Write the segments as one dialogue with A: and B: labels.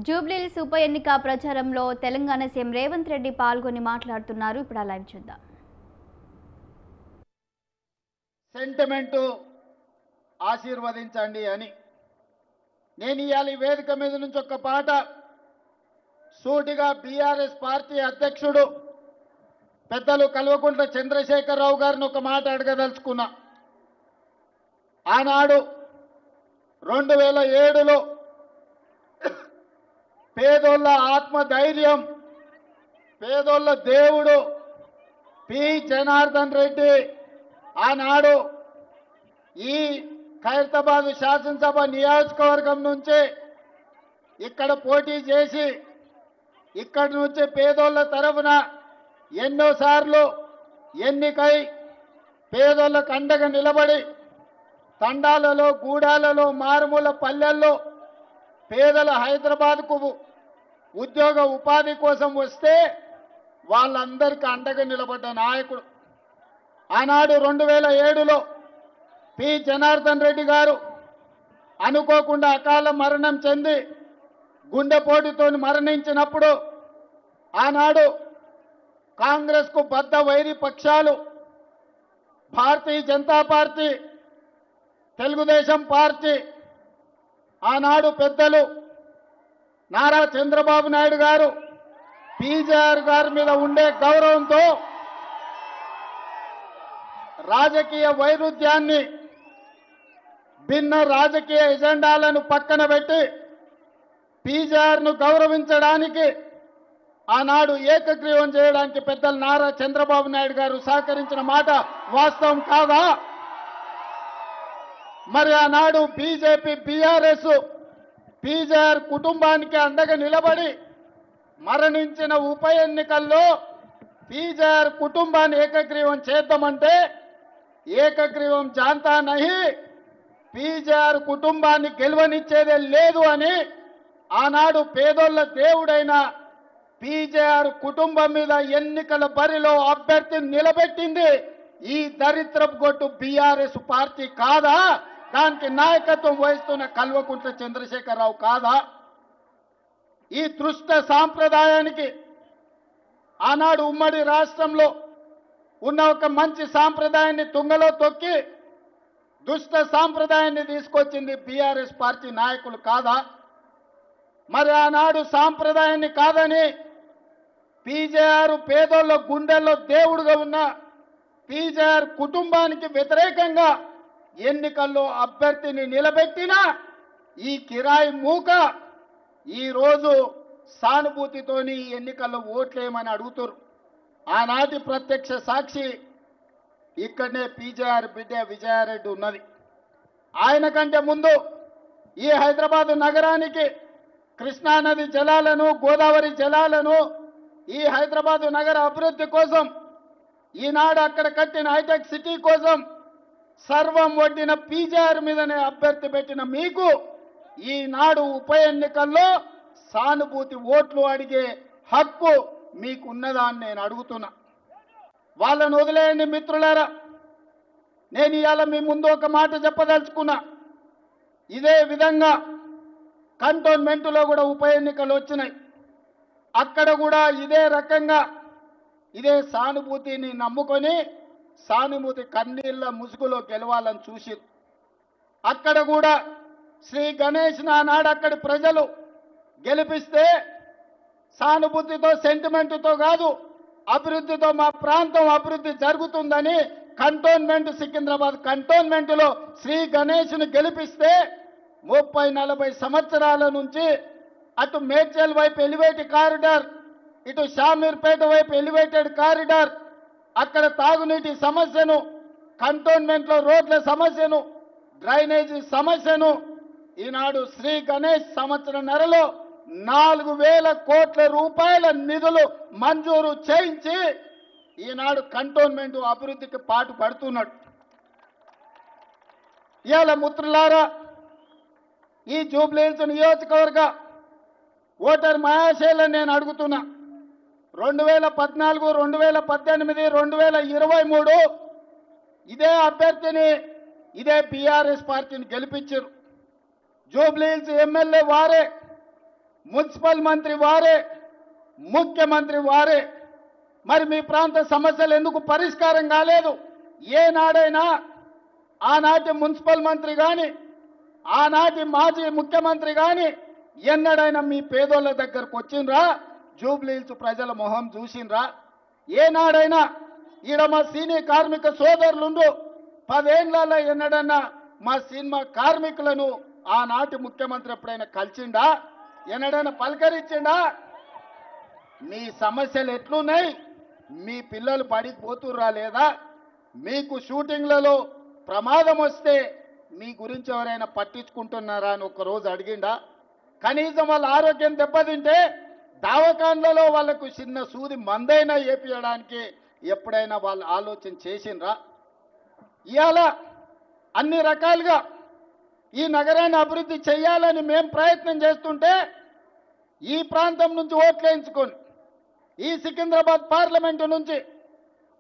A: జూబ్లీహిల్స్ ఉప ఎన్నిక ప్రచారంలో తెలంగాణ సీఎం రేవంత్ రెడ్డి పాల్గొని మాట్లాడుతున్నారు. ఇప్పుడు ఆ లైవ్ చూద్దాం.
B: సెంటిమెంట్ ఆశీర్వదించండి అని నేను ఇవాళ ఈ వేదిక మీద నుంచి ఒక పాట సూటిగా బీఆర్ఎస్ పార్టీ అధ్యక్షుడు పెద్దలు కల్వకుంట్ల చంద్రశేఖరరావు గారిని ఒక మాట అడగదలుచుకున్నా. ఆనాడు 2007లో పేదోళ్ళ ఆత్మధైర్యం, పేదోళ్ళ దేవుడు పి జనార్దన్ రెడ్డి ఆనాడు ఈ ఖైరతాబాద్ శాసనసభ నియోజకవర్గం నుంచి ఇక్కడ పోటీ చేసి ఇక్కడి నుంచి పేదోళ్ళ తరఫున ఎన్నోసార్లు ఎన్నికై పేదోళ్ళకు అండగా నిలబడి తండాలలో, గూడాలలో, మారుమూల పల్లెల్లో పేదల హైదరాబాద్కు ఉద్యోగ ఉపాధి కోసం వస్తే వాళ్ళందరికీ అండగా నిలబడ్డ నాయకుడు. ఆనాడు 2007లో పి జనార్దన్ రెడ్డి గారు అనుకోకుండా అకాల మరణం చెంది గుండెపోటుతో మరణించినప్పుడు ఆనాడు కాంగ్రెస్కు బద్ద వైరి పక్షాలు భారతీయ జనతా పార్టీ, తెలుగుదేశం పార్టీ, ఆనాడు పెద్దలు నారా చంద్రబాబు నాయుడు గారు పీజేఆర్ గారి మీద ఉండే గౌరవంతో రాజకీయ వైరుధ్యాన్ని, భిన్న రాజకీయ ఎజెండాలను పక్కన పెట్టి పీజేఆర్ను గౌరవించడానికి ఆనాడు ఏకగ్రీవం చేయడానికి పెద్దలు నారా చంద్రబాబు నాయుడు గారు సహకరించిన మాట వాస్తవం కాదా? మరి ఆనాడు బీజేపీ, బీఆర్ఎస్ పీజేఆర్ కుటుంబానికి అండగా నిలబడి మరణించిన ఉప ఎన్నికల్లో పీజేఆర్ కుటుంబాన్ని ఏకగ్రీవం చేద్దామంటే ఏకగ్రీవం జాంతా నహి, పీజేఆర్ కుటుంబాన్ని గెలవనిచ్చేదే లేదు అని ఆనాడు పేదోళ్ళ దేవుడైన పీజేఆర్ కుటుంబం మీద ఎన్నికల బరిలో అభ్యర్థిని నిలబెట్టింది ఈ దరిద్రపు గొట్టు బీఆర్ఎస్ పార్టీ కాదా? దానికి నాయకత్వం వహిస్తున్న కల్వకుంట్ల చంద్రశేఖరరావు కాదా? ఈ దృష్ట సాంప్రదాయానికి ఆనాడు ఉమ్మడి రాష్ట్రంలో ఉన్న ఒక మంచి సాంప్రదాయాన్ని తుంగలో తొక్కి దుష్ట సాంప్రదాయాన్ని తీసుకొచ్చింది బీఆర్ఎస్ పార్టీ నాయకులు కాదా? మరి ఆనాడు సాంప్రదాయాన్ని కాదని పీజేఆర్ పేదోళ్ళ గుండెల్లో దేవుడుగా ఉన్న పీజేఆర్ కుటుంబానికి వ్యతిరేకంగా ఎన్నికల్లో అభ్యర్థిని నిలబెట్టిన ఈ కిరాయి మూక ఈరోజు సానుభూతితోని ఎన్నికల్లో ఓట్లేయమని అడుగుతారు. ఆనాటి ప్రత్యక్ష సాక్షి ఇక్కడనే పీజేఆర్ బిడ్డ విజయారెడ్డి ఉన్నది. ఆయన కంటే ముందు ఈ హైదరాబాదు నగరానికి కృష్ణానది జలాలను, గోదావరి జలాలను, ఈ హైదరాబాదు నగర అభివృద్ధి కోసం, ఈనాడు అక్కడ కట్టిన హైటెక్ సిటీ కోసం సర్వం వడ్డిన పీజేఆర్ మీదనే అభ్యర్థి పెట్టిన మీకు ఈనాడు ఉప ఎన్నికల్లో సానుభూతి ఓట్లు అడిగే హక్కు మీకున్నదా అని నేను అడుగుతున్నా. వాళ్ళను వదిలేయండి మిత్రులారా. నేను ఇవాళ మీ ముందు ఒక మాట చెప్పదలుచుకున్నా. ఇదే విధంగా కంటోన్మెంట్లో కూడా ఉప ఎన్నికలు వచ్చినాయి. అక్కడ కూడా ఇదే రకంగా ఇదే సానుభూతిని నమ్ముకొని సానుభూతి కన్నీళ్ళ ముసుగులో గెలవాలని చూసి అక్కడ కూడా శ్రీ గణేష్ నాడు అక్కడి ప్రజలు గెలిపిస్తే సానుభూతితో, సెంటిమెంటుతో కాదు, అభివృద్ధితో మా ప్రాంతం అభివృద్ధి జరుగుతుందని కంటోన్మెంట్, సికింద్రాబాద్ కంటోన్మెంట్లో శ్రీ గణేష్ను గెలిపిస్తే 30-40 సంవత్సరాల నుంచి అటు మేడ్చల్ వైపు ఎలివేటెడ్ కారిడార్, ఇటు షామీర్పేట వైపు ఎలివేటెడ్ కారిడార్, అక్కడ తాగునీటి సమస్యను, కంటోన్మెంట్లో రోడ్ల సమస్యను, డ్రైనేజీ సమస్యను ఈనాడు శ్రీ గణేష్ సంవత్సరన్నరలో 4,000 కోట్ల రూపాయల నిధులు మంజూరు చేయించి ఈనాడు కంటోన్మెంట్ అభివృద్ధికి పాటు పడుతున్నాడు. ఇవాళ మిత్రులారా, ఈ జూబ్లీహిల్స్ నియోజకవర్గ ఓటర్ మహాశైలను నేను అడుగుతున్నా. 2014, 2018, 2023 ఇదే అభ్యర్థిని, ఇదే బీఆర్ఎస్ పార్టీని గెలిపించారు. జూబ్లీహిల్స్ ఎమ్మెల్యే వారే మున్సిపల్ మంత్రి వారే, ముఖ్యమంత్రి వారే. మరి మీ ప్రాంత సమస్యలు ఎందుకు పరిష్కారం కాలేదు? ఏనాడైనా ఆనాటి మున్సిపల్ మంత్రి కానీ, ఆనాటి మాజీ ముఖ్యమంత్రి కానీ ఎన్నడైనా మీ పేదోళ్ళ దగ్గరకు వచ్చిండ్రా? జూబ్లీహిల్స్ ప్రజల మొహం చూసిండ్రా? ఏనాడైనా ఈడ మా సీనియర్ కార్మిక సోదరులుండు 10 ఏళ్లలో ఎన్నడన్నా మా సినిమా కార్మికులను ఆనాటి ముఖ్యమంత్రి ఎప్పుడైనా కలిసిండా? ఎన్నడైనా పలకరించిండా? మీ సమస్యలు ఎట్లున్నాయి? మీ పిల్లలు బడికి పోతుర్రా లేదా? మీకు షూటింగ్లలో ప్రమాదం వస్తే మీ గురించి ఎవరైనా పట్టించుకుంటున్నారా అని ఒకరోజు అడిగిండా? కనీసం వాళ్ళ ఆరోగ్యం దెబ్బతింటే దవాఖాన్లలో వాళ్లకు చిన్న సూది మందైనా ఏపియడానికి ఎప్పుడైనా వాళ్ళు ఆలోచన చేసిండ్రా? ఇవాళ అన్ని రకాలుగా ఈ నగరాన్ని అభివృద్ధి చేయాలని మేము ప్రయత్నం చేస్తుంటే ఈ ప్రాంతం నుంచి ఓట్లు వేయించుకొని ఈ సికింద్రాబాద్ పార్లమెంటు నుంచి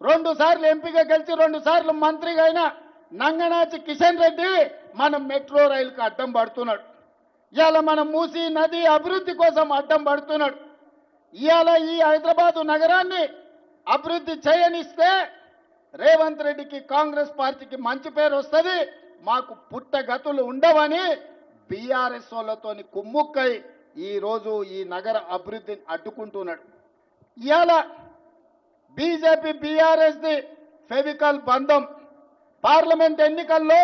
B: 2 సార్లు ఎంపీగా గెలిచి 2 సార్లు మంత్రిగా అయిన నంగనాచి కిషన్ రెడ్డి మన మెట్రో రైలుకు అడ్డం పడుతున్నాడు. ఇవాళ మన మూసీ నది అభివృద్ధి కోసం అడ్డం పడుతున్నాడు. ఇవాళ ఈ హైదరాబాదు నగరాన్ని అభివృద్ధి చేయనిస్తే రేవంత్ రెడ్డికి, కాంగ్రెస్ పార్టీకి మంచి పేరు వస్తుంది, మాకు పుట్టగతులు ఉండవని బీఆర్ఎస్ వాళ్ళతోని కుమ్ముక్కై ఈరోజు ఈ నగర అభివృద్ధిని అడ్డుకుంటున్నాడు. ఇవాళ బీజేపీ బీఆర్ఎస్ది ఫెవికల్ బంధం. పార్లమెంట్ ఎన్నికల్లో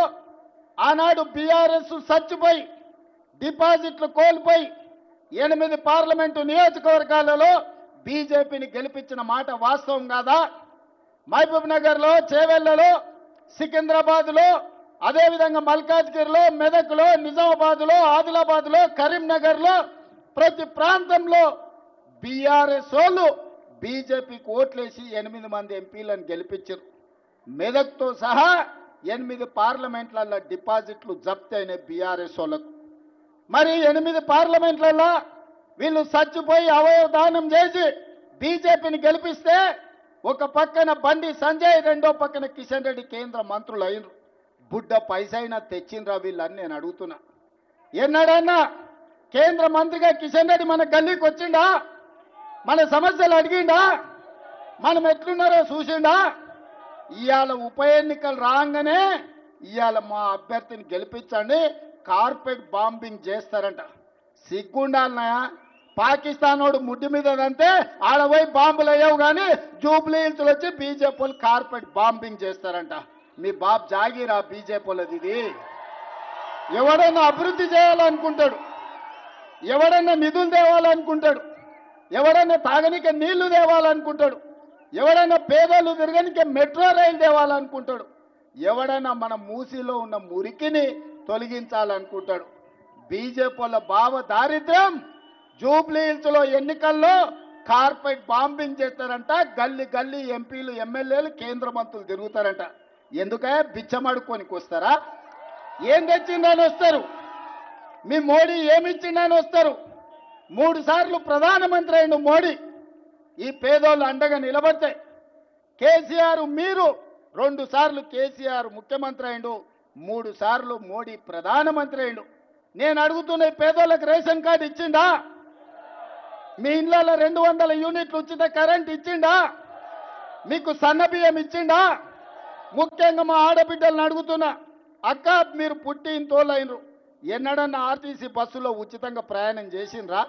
B: ఆనాడు బీఆర్ఎస్ చచ్చిపోయి డిపాజిట్లు కోల్పోయి 8 పార్లమెంటు నియోజకవర్గాలలో బీజేపీని గెలిపించిన మాట వాస్తవం కాదా? మహబూబ్ నగర్లో, చేవెళ్లలో, సికింద్రాబాద్లో, అదేవిధంగా మల్కాజ్గిరిలో, మెదక్లో, నిజామాబాద్లో, ఆదిలాబాద్లో, కరీంనగర్లో ప్రతి ప్రాంతంలో బీఆర్ఎస్ వాళ్ళు బీజేపీకి ఓట్లేసి 8 మంది ఎంపీలను గెలిపించారు. మెదక్తో సహా 8 పార్లమెంట్లలో డిపాజిట్లు జప్తు అయినాయి బీఆర్ఎస్ వాళ్ళకు. మరి 8 పార్లమెంట్లలో వీళ్ళు చచ్చిపోయి అవయవ దానం చేసి బీజేపీని గెలిపిస్తే ఒక పక్కన బండి సంజయ్, రెండో పక్కన కిషన్ రెడ్డి కేంద్ర మంత్రులు అయినరు. బుడ్డ పైసైనా తెచ్చిండ్రా వీళ్ళని నేను అడుగుతున్నా. ఎన్నడన్నా కేంద్ర మంత్రిగా కిషన్ రెడ్డి మన గల్లీకి వచ్చిండా? మన సమస్యలు అడిగిండా? మనం ఎట్లున్నారో చూసిండా? ఇవాళ ఉప ఎన్నికలు రాగానే ఇవాళ మా అభ్యర్థిని గెలిపించండి, కార్పెట్ బాంబింగ్ చేస్తారంట. సిగ్గుండాలన్నాయా? పాకిస్తాన్ వాడు ముడ్డి మీదంటే ఆడపోయి బాంబులు అయ్యావు కానీ జూబ్లీహిల్స్లో వచ్చి బీజేపీ వాళ్ళు కార్పెట్ బాంబింగ్ చేస్తారంట. మీ బాబు జాగీరా బీజేపీ వాళ్ళది ఇది. ఎవడన్నా అభివృద్ధి చేయాలనుకుంటాడు, ఎవడన్నా నిధులు తేవాలనుకుంటాడు, ఎవడన్నా తాగనికే నీళ్లు తేవాలనుకుంటాడు, ఎవడన్నా పేదలు తిరగనికే మెట్రో రైలు తేవాలనుకుంటాడు, ఎవడన్నా మన మూసీలో ఉన్న మురికిని తొలగించాలనుకుంటాడు. బీజేపీ వాళ్ళ భావ దారిద్ర్యం జూబ్లీహిల్స్లో ఎన్నికల్లో కార్పెట్ బాంబింగ్ చేస్తారంట. గల్లీ గల్లీ ఎంపీలు, ఎమ్మెల్యేలు, కేంద్ర మంత్రులు తిరుగుతారంట. ఎందుకే బిచ్చమడుకోనికి వస్తారా? ఏం తెచ్చిందని వస్తారు? మీ మోడీ ఏమిచ్చిందని వస్తారు? 3 సార్లు ప్రధానమంత్రి అయిన మోడీ ఈ పేదోళ్ళు అండగా నిలబడితే, కేసీఆర్ మీరు 2 సార్లు కేసీఆర్ ముఖ్యమంత్రి అయిండు, 3 సార్లు మోడీ ప్రధానమంత్రి అయిండు. నేను అడుగుతున్న ఈ పేదోళ్ళకి రేషన్ కార్డు ఇచ్చిండా? మీ ఇళ్లలో 200 యూనిట్లు ఉచిత కరెంట్ ఇచ్చిండా? మీకు సన్నబియ్యం ఇచ్చిండా? ముఖ్యంగా మా ఆడబిడ్డలను అడుగుతున్నా, అక్క మీరు పుట్టి ఇంతోళ్ళైనరు, ఎన్నడన్నా ఆర్టీసీ బస్సులో ఉచితంగా ప్రయాణం చేసిండ్రా?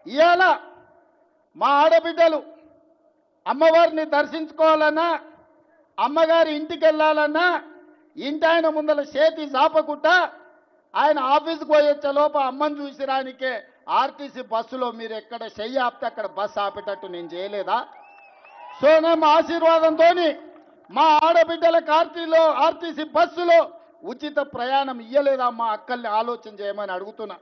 B: ఇవాళ మా ఆడబిడ్డలు అమ్మవారిని దర్శించుకోవాలన్నా, అమ్మగారి ఇంటికి వెళ్ళాలన్నా ఇంటి ఆయన ముందల చేతి జాపకుట్ట ఆయన ఆఫీస్కి పోయొచ్చే లోప అమ్మని చూసిరానికే ఆర్టీసీ బస్సులో మీరు ఎక్కడ చెయ్యి ఆపితే అక్కడ బస్సు ఆపేటట్టు నేను చేయలేదా? సోనం ఆశీర్వాదంతో మా ఆడబిడ్డలకు ఆర్టీసీ బస్సులో ఉచిత ప్రయాణం ఇయ్యలేదా? మా అక్కల్ని ఆలోచన చేయమని అడుగుతున్నా.